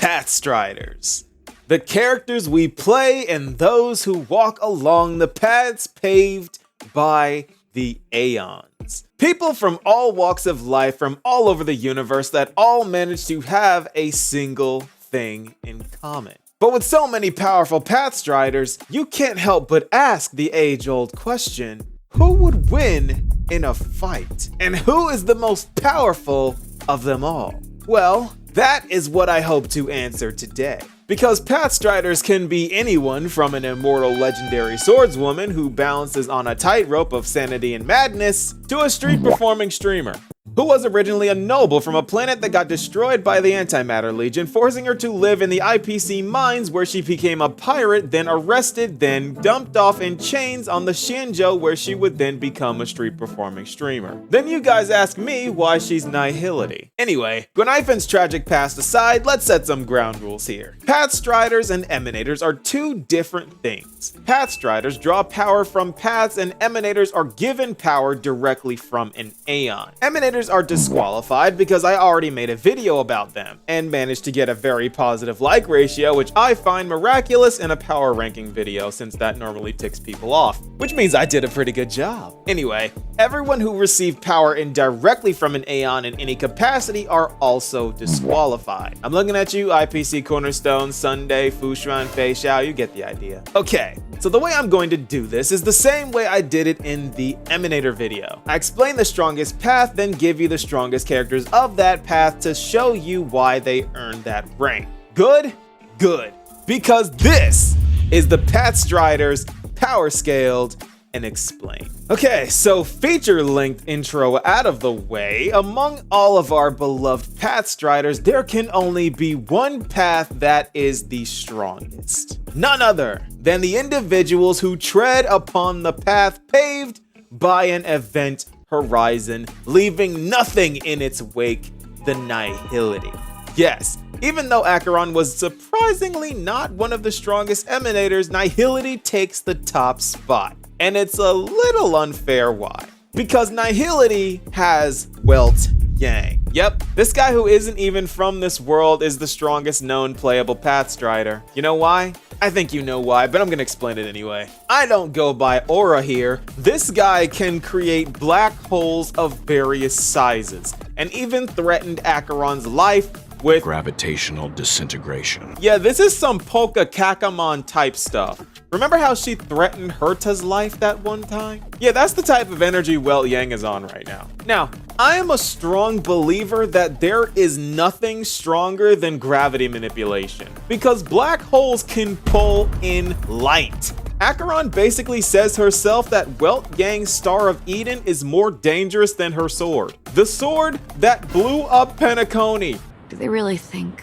Pathstriders. The characters we play and those who walk along the paths paved by the aeons. People from all walks of life from all over the universe that all manage to have a single thing in common. But with so many powerful Pathstriders, you can't help but ask the age-old question, who would win in a fight? And who is the most powerful of them all? Well, that is what I hope to answer today. Because Pathstriders can be anyone from an immortal legendary swordswoman who balances on a tightrope of sanity and madness to a street performing streamer who was originally a noble from a planet that got destroyed by the Antimatter Legion, forcing her to live in the IPC mines where she became a pirate, then arrested, then dumped off in chains on the Shinjo where she would then become a street performing streamer. Then you guys ask me why she's nihility. Anyway, Gwenifen's tragic past aside, let's set some ground rules here. Pathstriders and Emanators are two different things. Pathstriders draw power from paths and Emanators are given power directly from an aeon. Emanators are disqualified because I already made a video about them and managed to get a very positive like ratio, which I find miraculous in a power ranking video since that normally ticks people off, which means I did a pretty good job. Anyway, everyone who received power indirectly from an aeon in any capacity are also disqualified. I'm looking at you, IPC Cornerstone, Sunday, Fushuan, Fei Xiao, you get the idea. Okay, so the way I'm going to do this is the same way I did it in the Emanator video. I explain the strongest path, then give you the strongest characters of that path to show you why they earned that rank. Good? Good. Because this is the Pathstriders Power Scaled and Explained. Okay, so feature-length intro out of the way, among all of our beloved Pathstriders, there can only be one path that is the strongest. None other than the individuals who tread upon the path paved by an event horizon, leaving nothing in its wake, the nihility. Yes, even though Acheron was surprisingly not one of the strongest Emanators, nihility takes the top spot. And it's a little unfair why. Because nihility has Welt Yang. Yep, this guy who isn't even from this world is the strongest known playable Pathstrider. You know why? I think you know why, but I'm gonna explain it anyway. I don't go by aura here. This guy can create black holes of various sizes, and even threatened Acheron's life with gravitational disintegration. Yeah, this is some Polka Kakamon type stuff. Remember how she threatened Herta's life that one time? Yeah, that's the type of energy Welt Yang is on right now. Now, I am a strong believer that there is nothing stronger than gravity manipulation, because black holes can pull in light. Acheron basically says herself that Welt Yang's Star of Eden is more dangerous than her sword. The sword that blew up Penacony. Do they really think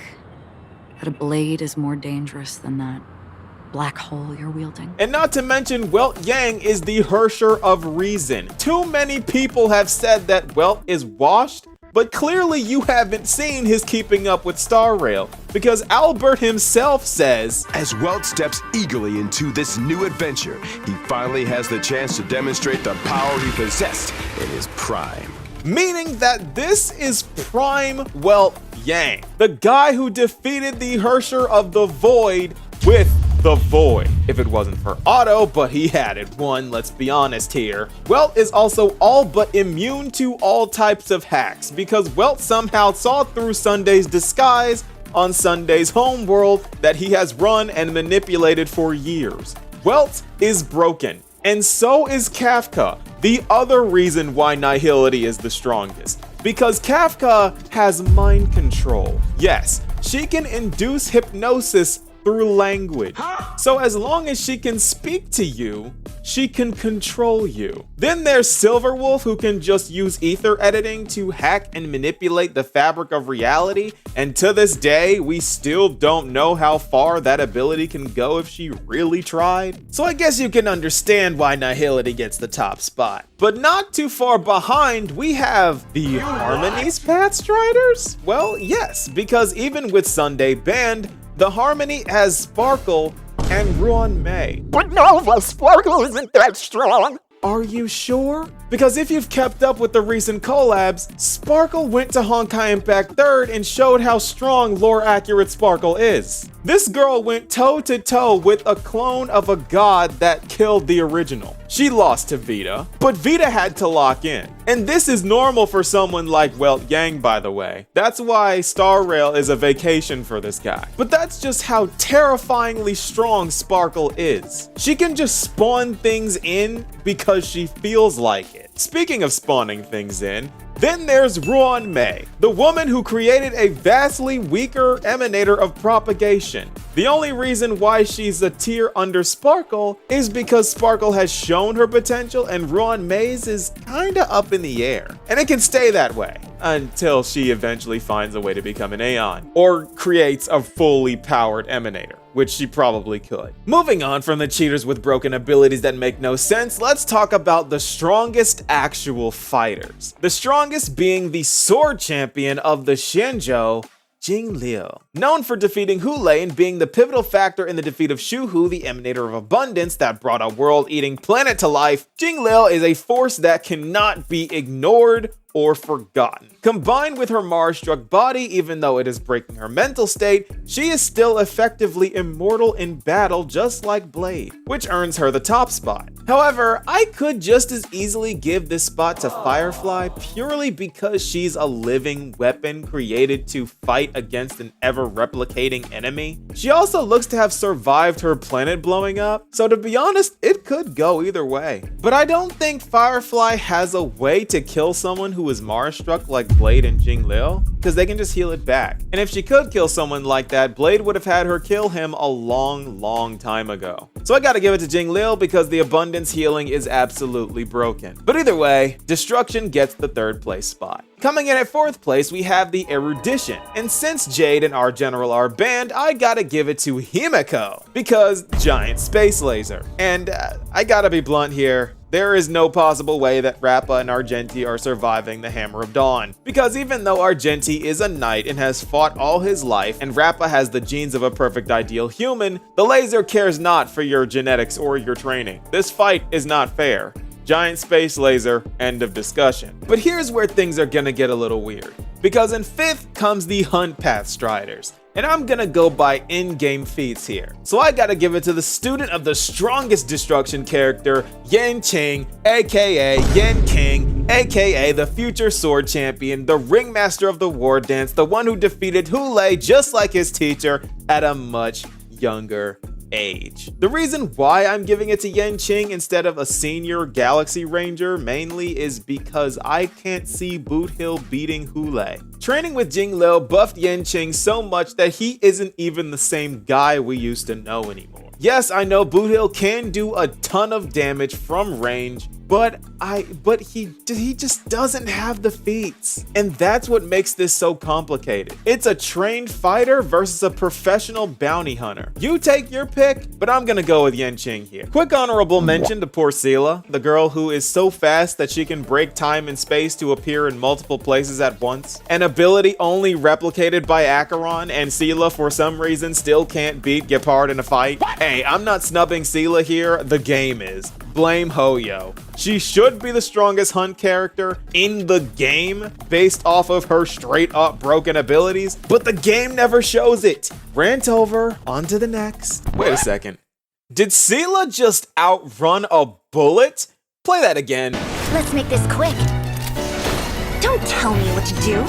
that a blade is more dangerous than that black hole you're wielding? And not to mention, Welt Yang is the Hersher of reason. Too many people have said that Welt is washed, but clearly you haven't seen his keeping up with Star Rail, because Albert himself says, as Welt steps eagerly into this new adventure, he finally has the chance to demonstrate the power he possessed in his prime. Meaning that this is prime Welt Yang, the guy who defeated the Hersher of the Void with the Void. If it wasn't for Otto, but he had it won, let's be honest here. Welt is also all but immune to all types of hacks, because Welt somehow saw through Sunday's disguise on Sunday's homeworld that he has run and manipulated for years. Welt is broken, and so is Kafka, the other reason why nihility is the strongest. Because Kafka has mind control. Yes, she can induce hypnosis through language. So as long as she can speak to you, she can control you. Then there's Silverwolf, who can just use ether editing to hack and manipulate the fabric of reality, and to this day, we still don't know how far that ability can go if she really tried. So I guess you can understand why nihility gets the top spot. But not too far behind, we have the Harmony's Pathstriders? Well, yes, because even with Sunday banned, the Harmony has Sparkle and Ruan Mei. But Nova Sparkle isn't that strong. Are you sure? Because if you've kept up with the recent collabs, Sparkle went to Honkai Impact 3rd and showed how strong lore-accurate Sparkle is. This girl went toe-to-toe with a clone of a god that killed the original. She lost to Vita, but Vita had to lock in. And this is normal for someone like Welt Yang, by the way. That's why Star Rail is a vacation for this guy. But that's just how terrifyingly strong Sparkle is. She can just spawn things in because she feels like it. Speaking of spawning things in, then there's Ruan Mei, the woman who created a vastly weaker emanator of propagation. The only reason why she's a tier under Sparkle is because Sparkle has shown her potential and Ruan Mei's is kinda up in the air. And it can stay that way until she eventually finds a way to become an Aeon or creates a fully powered emanator, which she probably could. Moving on from the cheaters with broken abilities that make no sense, let's talk about the strongest actual fighters. The strongest being the sword champion of the Shenzhou, Jing Liu. Known for defeating Hu Lei and being the pivotal factor in the defeat of Shu Hu, the emanator of abundance that brought a world-eating planet to life, Jing Liu is a force that cannot be ignored or forgotten. Combined with her Mars-struck body, even though it is breaking her mental state, she is still effectively immortal in battle just like Blade, which earns her the top spot. However, I could just as easily give this spot to Firefly purely because she's a living weapon created to fight against an ever-replicating enemy. She also looks to have survived her planet blowing up, so to be honest, it could go either way. But I don't think Firefly has a way to kill someone who is Mars-struck like Blade and Jing Liu, because they can just heal it back. And if she could kill someone like that, Blade would have had her kill him a long time ago. So I gotta give it to Jing Liu because the abundance healing is absolutely broken. But either way, Destruction gets the 3rd place spot. Coming in at 4th place, we have the Erudition. And since Jade and our General are banned, I gotta give it to Himeko because giant space laser. And I gotta be blunt here. There is no possible way that Rappa and Argenti are surviving the Hammer of Dawn. Because even though Argenti is a knight and has fought all his life, and Rappa has the genes of a perfect ideal human, the laser cares not for your genetics or your training. This fight is not fair. Giant space laser, end of discussion. But here's where things are gonna get a little weird. Because in 5th comes the Hunt Pathstriders. And I'm gonna go by in-game feats here. So I gotta give it to the student of the strongest destruction character, Yan Qing, aka Yan King, aka the future sword champion, the ringmaster of the war dance, the one who defeated Hu Lei just like his teacher at a much younger age. The reason why I'm giving it to Yan Qing instead of a senior Galaxy Ranger mainly is because I can't see Boot Hill beating Hu Lei. Training with Jing Liu buffed Yan Qing so much that he isn't even the same guy we used to know anymore. Yes, I know Boot Hill can do a ton of damage from range, but he just doesn't have the feats. And that's what makes this so complicated. It's a trained fighter versus a professional bounty hunter. You take your pick, but I'm gonna go with Yan Qing here. Quick honorable mention to poor Seele, the girl who is so fast that she can break time and space to appear in multiple places at once. An ability only replicated by Acheron, and Seele for some reason still can't beat Gepard in a fight. Hey, I'm not snubbing Seele here, the game is. Blame Hoyo. She should be the strongest Hunt character in the game based off of her straight up broken abilities, but the game never shows it. Rant over, on to the next. Wait a second. Did Seele just outrun a bullet? Play that again. Let's make this quick. Don't tell me what to do.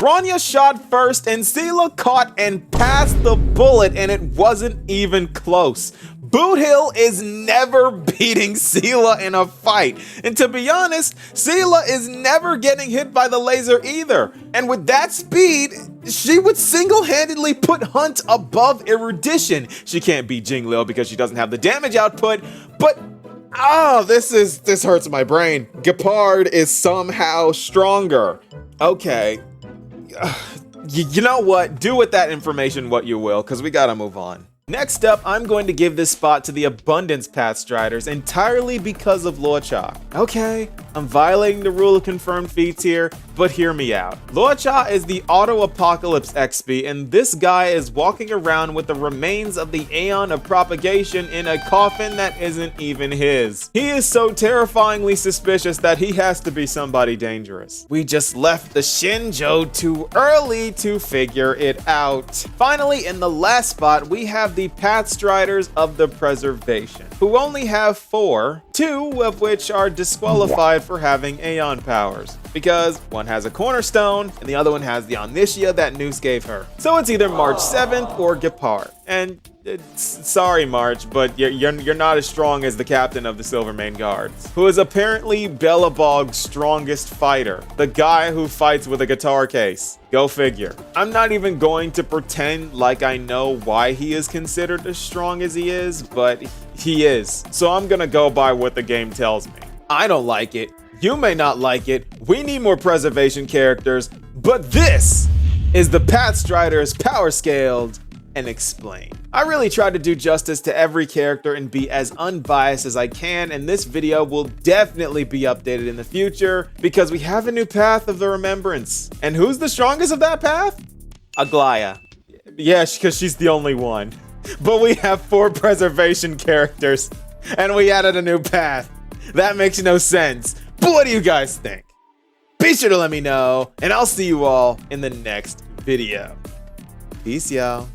Bronya shot first and Seele caught and passed the bullet and it wasn't even close. Boot Hill is never beating Seele in a fight. And to be honest, Seele is never getting hit by the laser either. And with that speed, she would single-handedly put Hunt above Erudition. She can't beat Jing Liu because she doesn't have the damage output, but this hurts my brain. Gepard is somehow stronger. Okay. You know what? Do with that information what you will, because we gotta move on. Next up, I'm going to give this spot to the Abundance Pathstriders entirely because of Luocha. Okay, I'm violating the rule of confirmed feats here, but hear me out. Luocha is the auto-apocalypse XP, and this guy is walking around with the remains of the Aeon of Propagation in a coffin that isn't even his. He is so terrifyingly suspicious that he has to be somebody dangerous. We just left the Shinjo too early to figure it out. Finally, in the last spot, we have the Pathstriders of the Preservation, who only have 4, 2 of which are disqualified for having Aeon powers, because one has a cornerstone and the other one has the omniscia that Noose gave her. So it's either March 7th or Gepard. And sorry, March, but you're not as strong as the captain of the Silvermane Guards, who is apparently Belobog's strongest fighter, the guy who fights with a guitar case. Go figure. I'm not even going to pretend like I know why he is considered as strong as he is, but he is. So I'm gonna go by what the game tells me. I don't like it. You may not like it. We need more preservation characters, but this is the Pathstriders power scaled and explained. I really tried to do justice to every character and be as unbiased as I can, and this video will definitely be updated in the future because we have a new path of the remembrance. And who's the strongest of that path? Aglaya. Yeah, because she's the only one. But we have 4 preservation characters, and we added a new path. That makes no sense. But what do you guys think? Be sure to let me know, and I'll see you all in the next video. Peace, y'all.